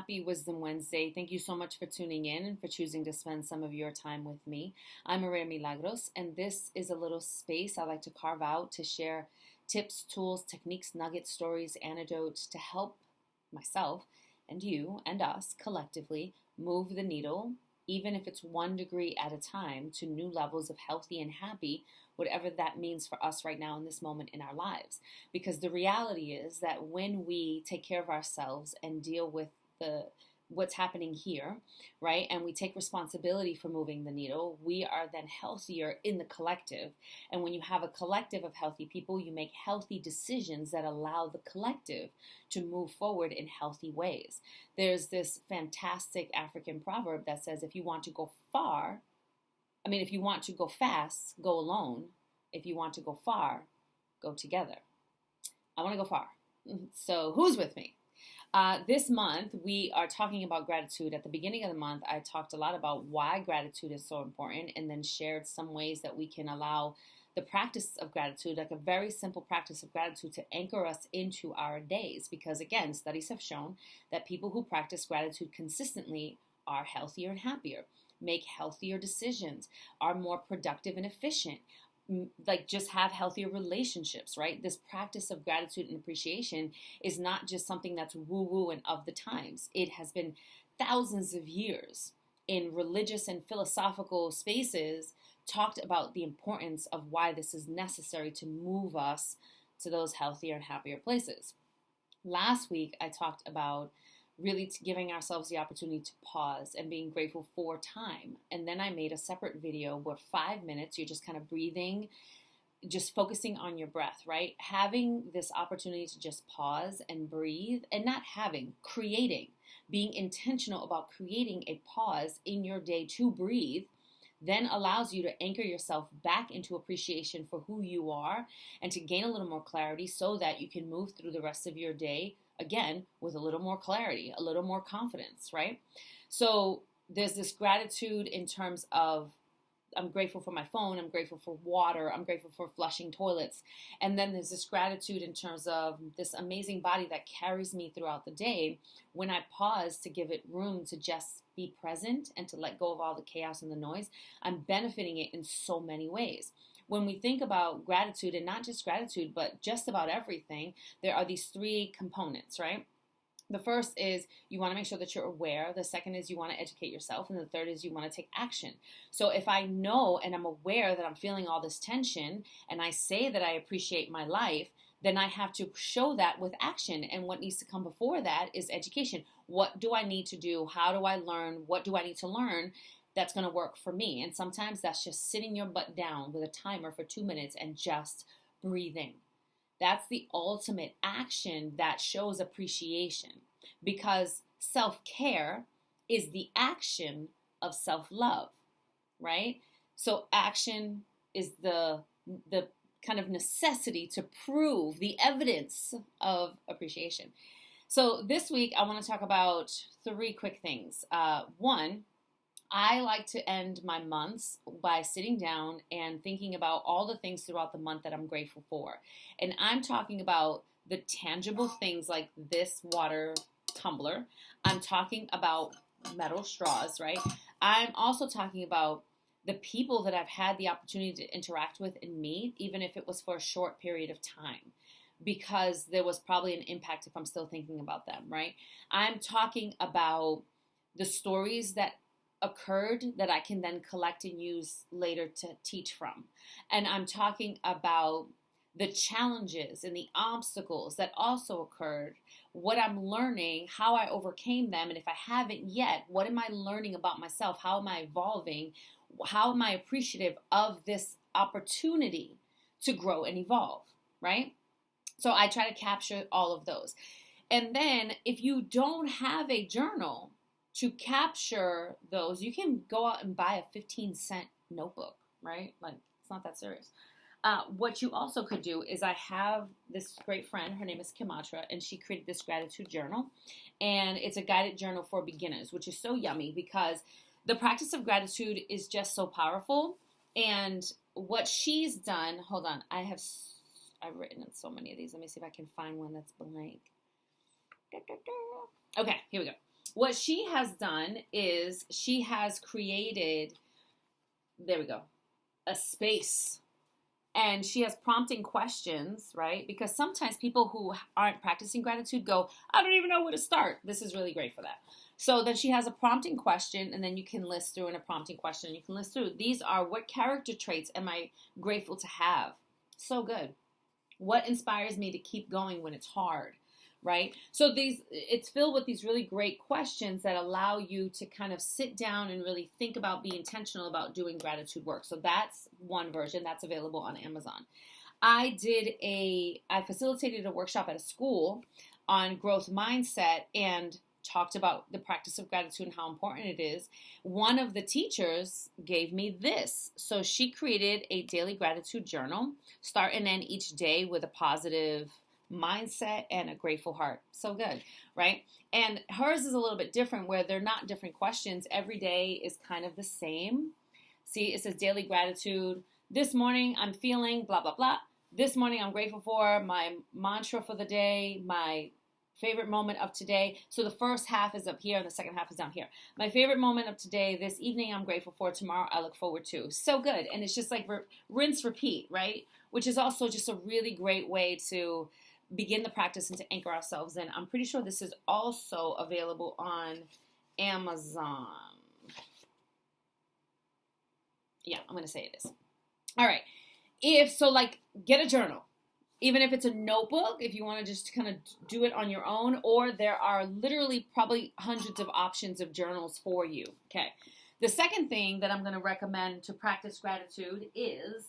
happy Wisdom Wednesday. Thank you so much for tuning in and for choosing to spend some of your time with me. I'm Maria Milagros, and this is a little space I like to carve out to share tips, tools, techniques, nuggets, stories, anecdotes to help myself and you and us collectively move the needle, even if it's 1 degree at a time, to new levels of healthy and happy, whatever that means for us right now in this moment in our lives. Because the reality is that when we take care of ourselves and deal with what's happening here, right, and we take responsibility for moving the needle, we are then healthier in the collective. And when you have a collective of healthy people, you make healthy decisions that allow the collective to move forward in healthy ways. There's this fantastic African proverb that says, if you want to go if you want to go fast, go alone. If you want to go far, go together. I want to go far. So who's with me? This month, we are talking about gratitude. At the beginning of the month, I talked a lot about why gratitude is so important and then shared some ways that we can allow the practice of gratitude, like a very simple practice of gratitude, to anchor us into our days. Because again, studies have shown that people who practice gratitude consistently are healthier and happier, make healthier decisions, are more productive and efficient, like just have healthier relationships, right? This practice of gratitude and appreciation is not just something that's woo-woo and of the times. It has been thousands of years in religious and philosophical spaces talked about the importance of why this is necessary to move us to those healthier and happier places. Last week, I talked about really giving ourselves the opportunity to pause and being grateful for time. And then I made a separate video where 5 minutes, you're just kind of breathing, just focusing on your breath, right? Having this opportunity to just pause and breathe, and creating, being intentional about creating a pause in your day to breathe, then allows you to anchor yourself back into appreciation for who you are and to gain a little more clarity so that you can move through the rest of your day again with a little more clarity, a little more confidence, right? So there's this gratitude in terms of I'm grateful for my phone, I'm grateful for water, I'm grateful for flushing toilets. And then there's this gratitude in terms of this amazing body that carries me throughout the day when I pause to give it room to just be present and to let go of all the chaos and the noise. I'm benefiting it in so many ways. When we think about gratitude, and not just gratitude, but just about everything, there are these 3 components, right? The first is you want to make sure that you're aware. The second is you want to educate yourself. And the third is you want to take action. So if I know and I'm aware that I'm feeling all this tension and I say that I appreciate my life, then I have to show that with action. And what needs to come before that is education. What do I need to do? How do I learn? What do I need to learn that's going to work for me? And sometimes that's just sitting your butt down with a timer for 2 minutes and just breathing. That's the ultimate action that shows appreciation, because self-care is the action of self-love, right? So action is the kind of necessity to prove the evidence of appreciation. So this week, I want to talk about 3 quick things. One, I like to end my months by sitting down and thinking about all the things throughout the month that I'm grateful for. And I'm talking about the tangible things like this water tumbler. I'm talking about metal straws, right? I'm also talking about the people that I've had the opportunity to interact with and meet, even if it was for a short period of time, because there was probably an impact if I'm still thinking about them, right? I'm talking about the stories that occurred that I can then collect and use later to teach from. And I'm talking about the challenges and the obstacles that also occurred, what I'm learning, how I overcame them, and if I haven't yet, what am I learning about myself? How am I evolving? How am I appreciative of this opportunity to grow and evolve, right? So I try to capture all of those. And then if you don't have a journal to capture those, you can go out and buy a 15-cent notebook, right? Like, it's not that serious. What you also could do is I have this great friend, her name is Kimatra, and she created this gratitude journal. And it's a guided journal for beginners, which is so yummy because the practice of gratitude is just so powerful. And what she's done, hold on, I've written in so many of these. Let me see if I can find one that's blank. Okay, here we go. what she has done is she has created, there we go, a space. And she has prompting questions, right? Because sometimes people who aren't practicing gratitude go, I don't even know where to start. This is really great for that. So then she has a prompting question, and then you can list through in a prompting question. You can list through. These are, what character traits am I grateful to have? So good. What inspires me to keep going when it's hard? Right? So it's filled with these really great questions that allow you to kind of sit down and really think about, be intentional about doing gratitude work. So that's one version that's available on Amazon. I facilitated a workshop at a school on growth mindset and talked about the practice of gratitude and how important it is. One of the teachers gave me this. So she created a daily gratitude journal, start and end each day with a positive mindset and a grateful heart. So good, right? And hers is a little bit different, where they're not different questions. Every day is kind of the same. See, it says daily gratitude. This morning I'm feeling blah, blah, blah. This morning I'm grateful for my mantra for the day, my favorite moment of today. So the first half is up here and the second half is down here. My favorite moment of today, this evening I'm grateful for, tomorrow I look forward to. So good. And it's just like rinse, repeat, right? Which is also just a really great way to begin the practice and to anchor ourselves in. I'm pretty sure this is also available on Amazon. Yeah, I'm going to say it is. All right. Get a journal. Even if it's a notebook, if you want to just kind of do it on your own, or there are literally probably hundreds of options of journals for you. Okay. The second thing that I'm going to recommend to practice gratitude is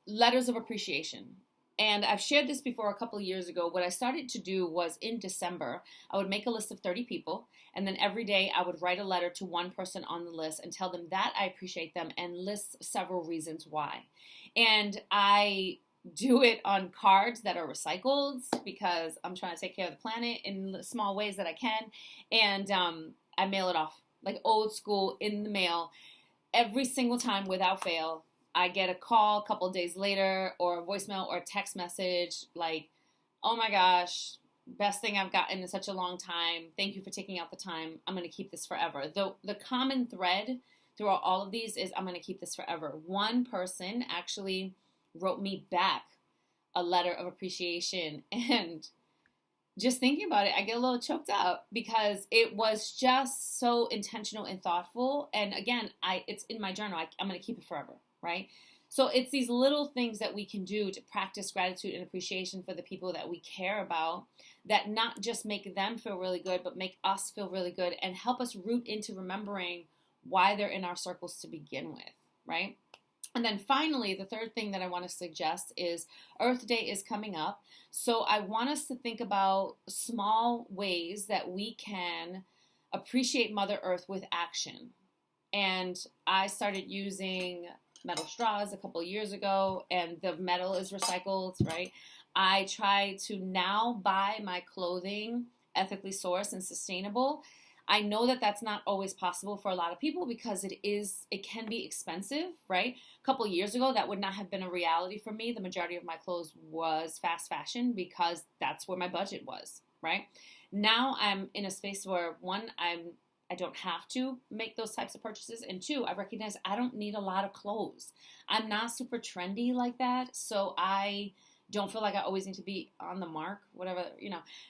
letters of appreciation. And I've shared this before a couple of years ago. What I started to do was in December, I would make a list of 30 people. And then every day I would write a letter to one person on the list and tell them that I appreciate them and list several reasons why. And I do it on cards that are recycled because I'm trying to take care of the planet in small ways that I can. And I mail it off like old school in the mail every single time without fail. I get a call a couple of days later or a voicemail or a text message like, oh my gosh, best thing I've gotten in such a long time. Thank you for taking out the time. I'm going to keep this forever. The common thread throughout all of these is I'm going to keep this forever. One person actually wrote me back a letter of appreciation, and just thinking about it, I get a little choked up because it was just so intentional and thoughtful. And again, it's in my journal. I'm going to keep it forever. Right? So it's these little things that we can do to practice gratitude and appreciation for the people that we care about that not just make them feel really good, but make us feel really good and help us root into remembering why they're in our circles to begin with, right? And then finally, the third thing that I want to suggest is Earth Day is coming up. So I want us to think about small ways that we can appreciate Mother Earth with action. And I started using metal straws a couple of years ago, and the metal is recycled, right? I try to now buy my clothing ethically sourced and sustainable. I know that that's not always possible for a lot of people because it can be expensive, right? A couple of years ago, that would not have been a reality for me. The majority of my clothes was fast fashion because that's where my budget was, right? Now I'm in a space where I don't have to make those types of purchases. And two, I recognize I don't need a lot of clothes. I'm not super trendy like that. So I don't feel like I always need to be on the mark, whatever,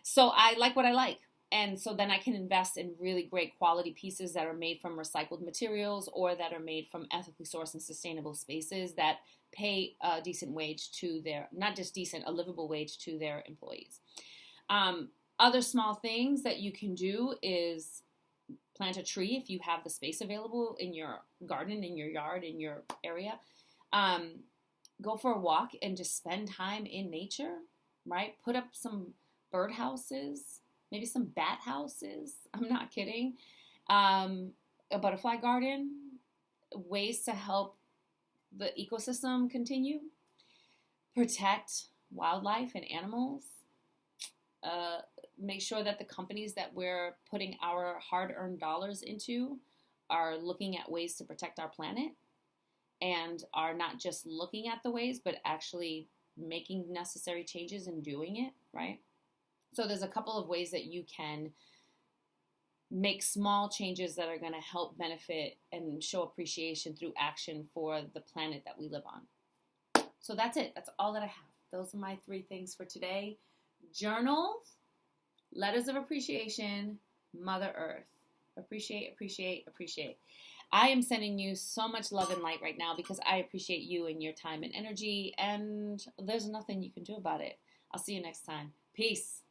So I like what I like. And so then I can invest in really great quality pieces that are made from recycled materials or that are made from ethically sourced and sustainable spaces that pay a decent wage to not just decent, a livable wage to their employees. Other small things that you can do is plant a tree if you have the space available in your garden, in your yard, in your area. Go for a walk and just spend time in nature, right? Put up some bird houses, maybe some bat houses. I'm not kidding. A butterfly garden, ways to help the ecosystem continue. Protect wildlife and animals. Make sure that the companies that we're putting our hard-earned dollars into are looking at ways to protect our planet and are not just looking at the ways, but actually making necessary changes and doing it, right? So there's a couple of ways that you can make small changes that are going to help benefit and show appreciation through action for the planet that we live on. So that's it. That's all that I have. Those are my 3 things for today. Journals, letters of appreciation, Mother Earth. Appreciate, appreciate, appreciate. I am sending you so much love and light right now because I appreciate you and your time and energy, and there's nothing you can do about it. I'll see you next time. Peace.